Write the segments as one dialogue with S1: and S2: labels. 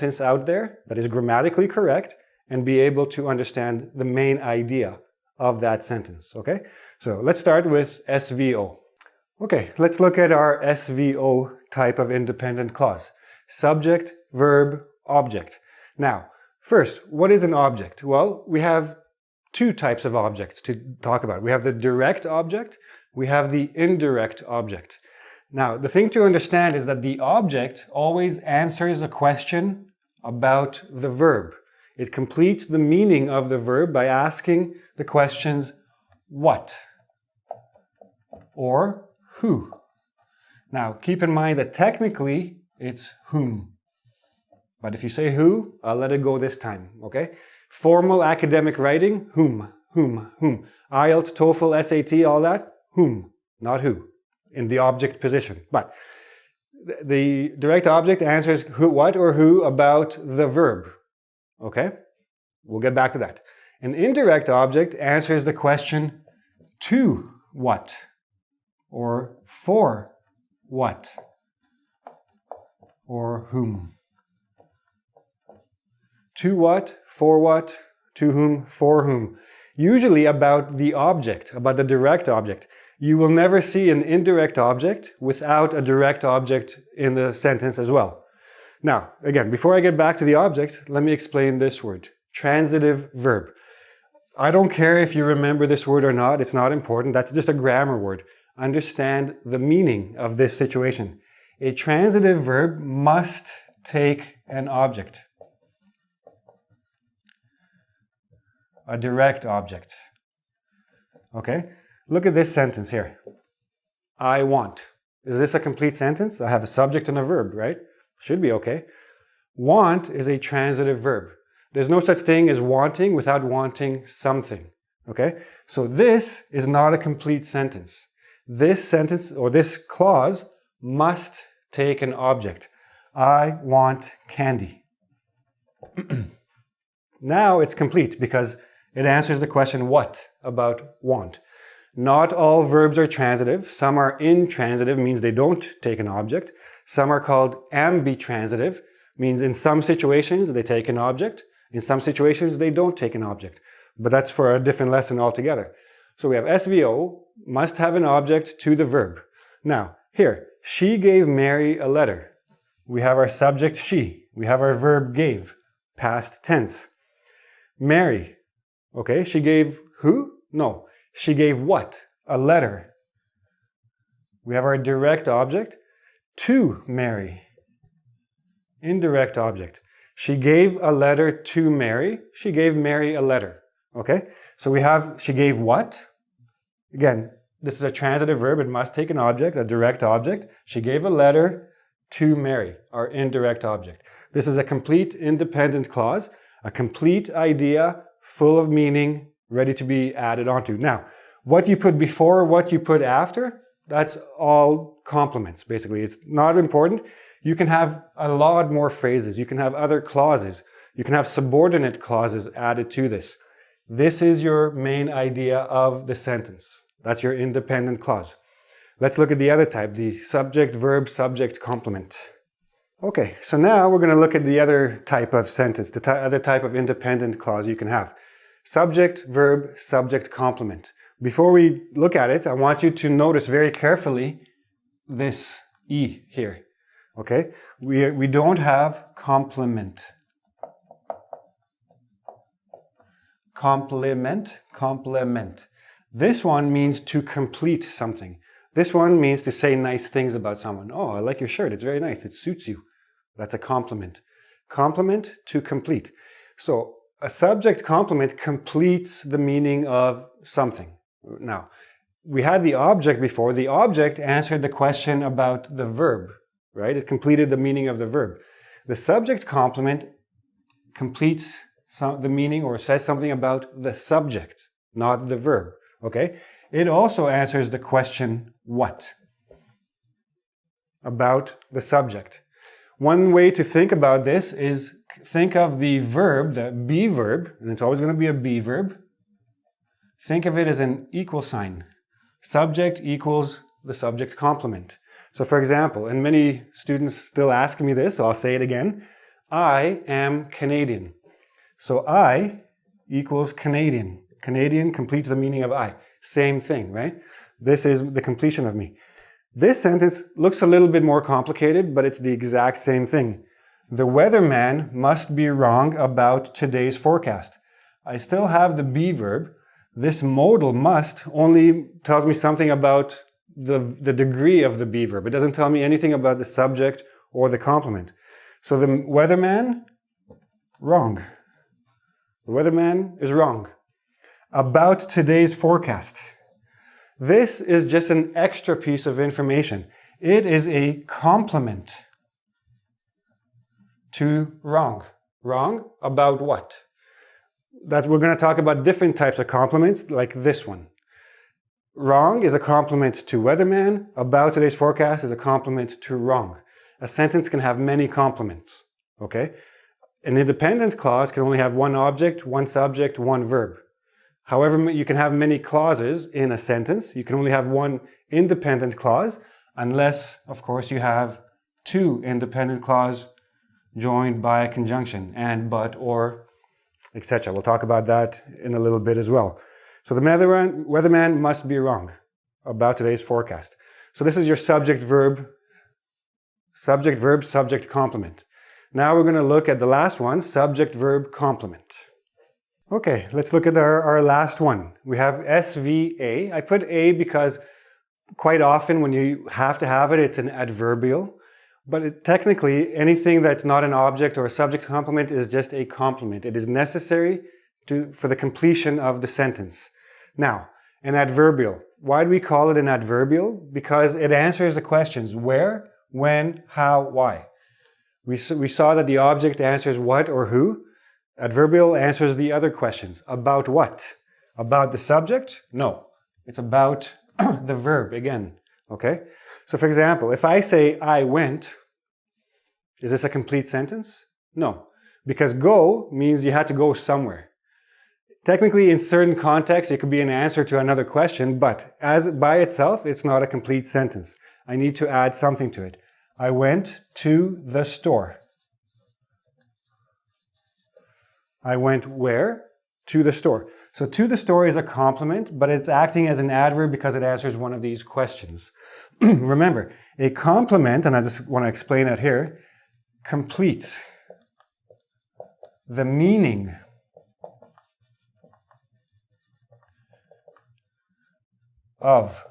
S1: sentence out there that is grammatically correct and be able to understand the main idea of that sentence, okay? So let's start with SVO. Okay, let's look at our SVO type of independent clause. Subject, verb, object. Now, first, what is an object? Well, we have two types of objects to talk about. We have the direct object, we have the indirect object. Now, the thing to understand is that the object always answers a question about the verb. It completes the meaning of the verb by asking the questions what or who. Now, keep in mind that technically it's whom. But if you say who, I'll let it go this time, okay? Formal academic writing, whom, whom, whom. IELTS, TOEFL, SAT, all that, whom, not who, in the object position. But the direct object answers who, what or who about the verb, okay? We'll get back to that. An indirect object answers the question to what or for what or whom. To what, for what, to whom, for whom. Usually about the object, about the direct object. You will never see an indirect object without a direct object in the sentence as well. Now, again, before I get back to the object, let me explain this word. Transitive verb. I don't care if you remember this word or not, it's not important, that's just a grammar word. Understand the meaning of this situation. A transitive verb must take an object. A direct object. Okay? Look at this sentence here. I want. Is this a complete sentence? I have a subject and a verb, right? Should be okay. Want is a transitive verb. There's no such thing as wanting without wanting something. Okay? So this is not a complete sentence. This sentence or this clause must take an object. I want candy. Now it's complete because it answers the question what about want. Not all verbs are transitive. Some are intransitive, means they don't take an object. Some are called ambitransitive, means in some situations they take an object. In some situations they don't take an object. But that's for a different lesson altogether. So we have SVO, must have an object to the verb. Now, here, she gave Mary a letter. We have our subject she. We have our verb gave, past tense. Mary. Okay, she gave who? No. She gave what? A letter. We have our direct object to Mary. Indirect object. She gave a letter to Mary. She gave Mary a letter. Okay, so we have she gave what? Again, this is a transitive verb. It must take an object, a direct object. She gave a letter to Mary, our indirect object. This is a complete independent clause, a complete idea, full of meaning, ready to be added onto. Now, what you put before, what you put after, that's all complements, basically. It's not important. You can have a lot more phrases. You can have other clauses. You can have subordinate clauses added to this. This is your main idea of the sentence. That's your independent clause. Let's look at the other type, the subject, verb, subject, complement. Okay, so now we're going to look at the other type of sentence, the other type of independent clause you can have. Subject, verb, subject, complement. Before we look at it, I want you to notice very carefully this E here. Okay? We don't have complement. Complement. This one means to complete something. This one means to say nice things about someone. Oh, I like your shirt. It's very nice. It suits you. That's a compliment. Complement, to complete. So a subject complement completes the meaning of something. Now, we had the object before. The object answered the question about the verb, right? It completed the meaning of the verb. The subject complement completes the meaning or says something about the subject, not the verb, okay? It also answers the question what about the subject. One way to think about this is think of the verb, the be verb, and it's always going to be a be verb. Think of it as an equal sign. Subject equals the subject complement. So for example, and many students still ask me this, so I'll say it again. I am Canadian. So I equals Canadian. Canadian completes the meaning of I. Same thing, right? This is the completion of me. This sentence looks a little bit more complicated, but it's the exact same thing. The weatherman must be wrong about today's forecast. I still have the be verb. This modal must only tells me something about the degree of the be verb. It doesn't tell me anything about the subject or the complement. So the weatherman, wrong. The weatherman is wrong about today's forecast. This is just an extra piece of information. It is a complement to wrong. Wrong about what? That we're going to talk about different types of complements like this one. Wrong is a complement to weatherman. About today's forecast is a complement to wrong. A sentence can have many complements. Okay? An independent clause can only have one object, one subject, one verb. However, you can have many clauses in a sentence. You can only have one independent clause unless, of course, you have two independent clauses joined by a conjunction, and, but, or, etc. We'll talk about that in a little bit as well. So the weatherman must be wrong about today's forecast. So this is your subject, verb, subject, complement. Now we're going to look at the last one, subject, verb, complement. Okay, let's look at our last one. We have SVA. I put A because quite often when you have to have it, it's an adverbial. But technically, anything that's not an object or a subject complement is just a complement. It is necessary for the completion of the sentence. Now, an adverbial. Why do we call it an adverbial? Because it answers the questions where, when, how, why. We saw that the object answers what or who. Adverbial answers the other questions. About what? About the subject? No. It's about the verb again. Okay? So for example, if I say I went, is this a complete sentence? No. Because go means you had to go somewhere. Technically, in certain contexts, it could be an answer to another question, but as by itself, it's not a complete sentence. I need to add something to it. I went to the store. I went where? To the store. So to the store is a complement, but it's acting as an adverb because it answers one of these questions. Remember, a complement, and I just want to explain it here, completes the meaning of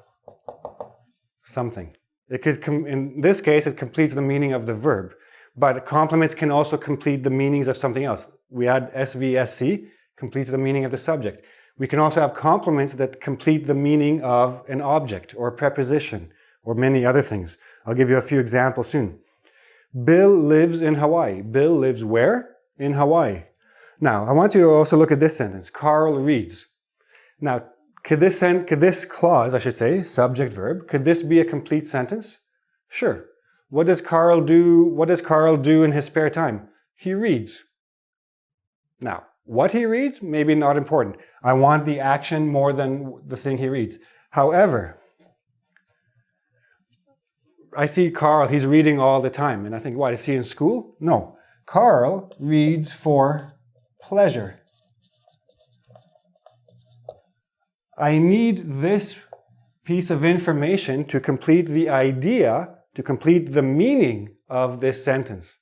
S1: something. It could in this case, it completes the meaning of the verb, but complements can also complete the meanings of something else. We had SVSC, completes the meaning of the subject. We can also have complements that complete the meaning of an object or a preposition or many other things. I'll give you a few examples soon. Bill lives in Hawaii. Bill lives where? In Hawaii. Now, I want you to also look at this sentence. Carl reads. Now, could this clause, I should say, subject verb, could this be a complete sentence? Sure. What does Carl do? What does Carl do in his spare time? He reads. Now, what he reads, maybe not important. I want the action more than the thing he reads. However, I see Carl, he's reading all the time. And I think, what, is he in school? No. Carl reads for pleasure. I need this piece of information to complete the idea, to complete the meaning of this sentence.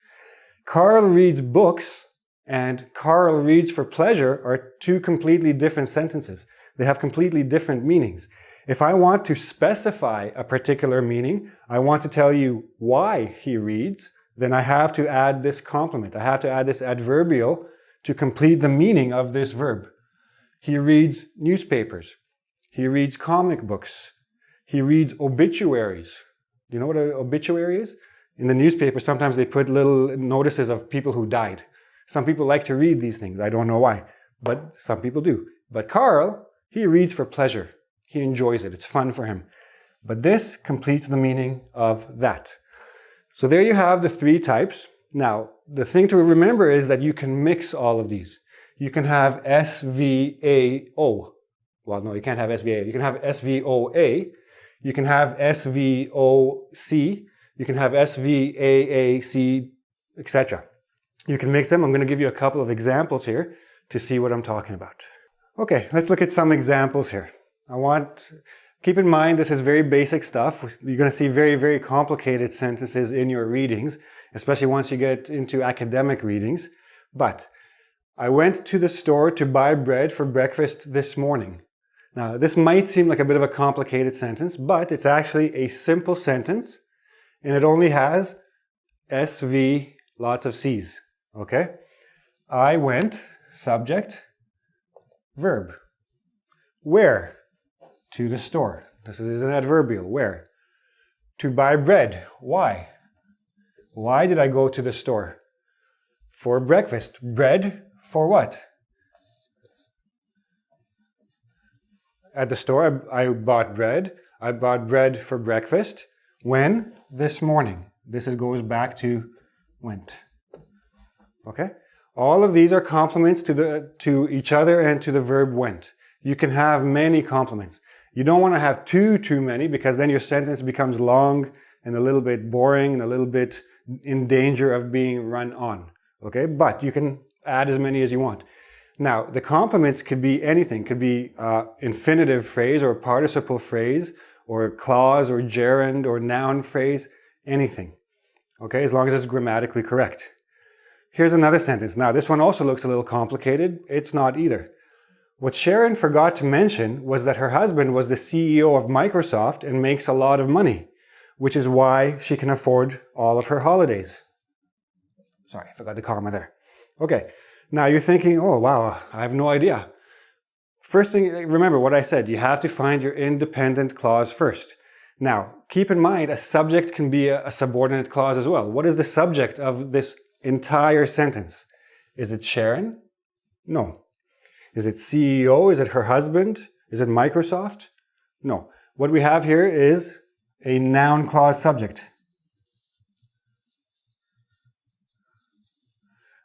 S1: Carl reads books and Carl reads for pleasure are two completely different sentences. They have completely different meanings. If I want to specify a particular meaning, I want to tell you why he reads, then I have to add this complement. I have to add this adverbial to complete the meaning of this verb. He reads newspapers. He reads comic books. He reads obituaries. Do you know what an obituary is? In the newspaper, sometimes they put little notices of people who died. Some people like to read these things. I don't know why, but some people do. But Carl, he reads for pleasure. He enjoys it. It's fun for him. But this completes the meaning of that. So there you have the three types. Now, the thing to remember is that you can mix all of these. You can have SVAO. Well, no, you can't have SVA. You can have SVOA. You can have SVOC. You can have SVAAC, etc. You can mix them. I'm going to give you a couple of examples here to see what I'm talking about. Okay, let's look at some examples here. Keep in mind this is very basic stuff. You're going to see very, very complicated sentences in your readings, especially once you get into academic readings. But I went to the store to buy bread for breakfast this morning. Now, this might seem like a bit of a complicated sentence, but it's actually a simple sentence, and it only has SV, lots of C's, okay? I went, subject, verb. Where? To the store. This is an adverbial. Where? To buy bread. Why? Why did I go to the store? For breakfast. Bread for what? At the store, I bought bread. I bought bread for breakfast. When? This morning. This goes back to went. Okay? All of these are complements to each other and to the verb went. You can have many complements. You don't want to have too many, because then your sentence becomes long and a little bit boring and a little bit in danger of being run on. Okay? But you can add as many as you want. Now, the complements could be anything. Could be infinitive phrase or participle phrase or clause or gerund or noun phrase, anything. Okay? As long as it's grammatically correct. Here's another sentence. Now, this one also looks a little complicated. It's not either. What Sharon forgot to mention was that her husband was the CEO of Microsoft and makes a lot of money, which is why she can afford all of her holidays. Sorry, I forgot the comma there. Okay, now you're thinking, oh wow, I have no idea. First thing, remember what I said, you have to find your independent clause first. Now, keep in mind, a subject can be a subordinate clause as well. What is the subject of this entire sentence? Is it Sharon? No. Is it CEO? Is it her husband? Is it Microsoft? No. What we have here is a noun clause subject.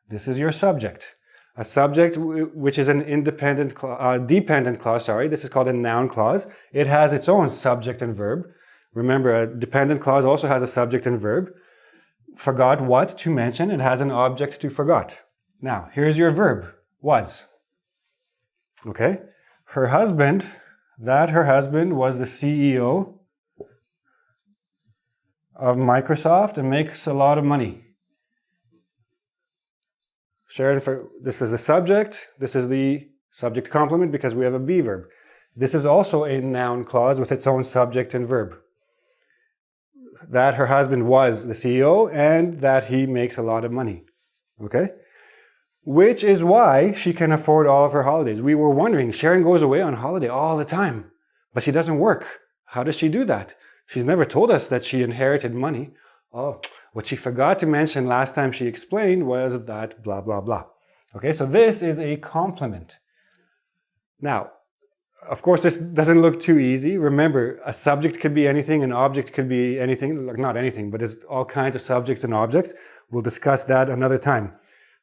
S1: This is your subject. A subject which is an dependent clause, this is called a noun clause. It has its own subject and verb. Remember, a dependent clause also has a subject and verb. Forgot what to mention, it has an object to forgot. Now, here's your verb, was. Okay? Her husband was the CEO of Microsoft and makes a lot of money. Sharon, this is the subject, this is the subject complement because we have a be verb. This is also a noun clause with its own subject and verb. That her husband was the CEO and that he makes a lot of money. Okay? Which is why she can afford all of her holidays. We were wondering, Sharon goes away on holiday all the time, but she doesn't work. How does she do that? She's never told us that she inherited money. Oh, what she forgot to mention last time she explained was that blah, blah, blah. Okay, so this is a complement. Now, of course, this doesn't look too easy. Remember, a subject could be anything, an object could be anything, like not anything, but there's all kinds of subjects and objects. We'll discuss that another time.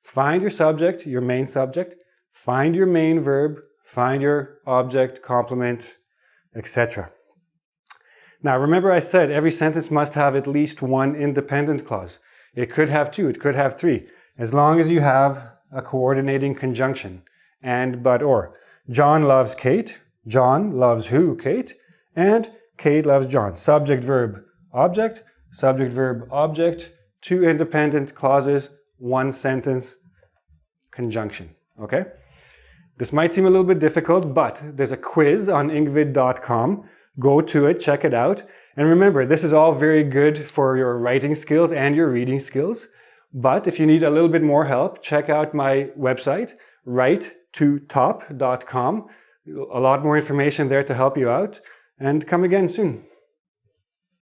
S1: Find your subject, your main subject, find your main verb, find your object, complement, etc. Now, remember I said every sentence must have at least one independent clause. It could have two, it could have three, as long as you have a coordinating conjunction, and, but, or. John loves Kate, John loves who? Kate, and Kate loves John. Subject, verb, object, two independent clauses, one sentence, conjunction, okay? This might seem a little bit difficult, but there's a quiz on ingvid.com. Go to it, check it out. And remember, this is all very good for your writing skills and your reading skills. But if you need a little bit more help, check out my website, writetotop.com. A lot more information there to help you out. And come again soon.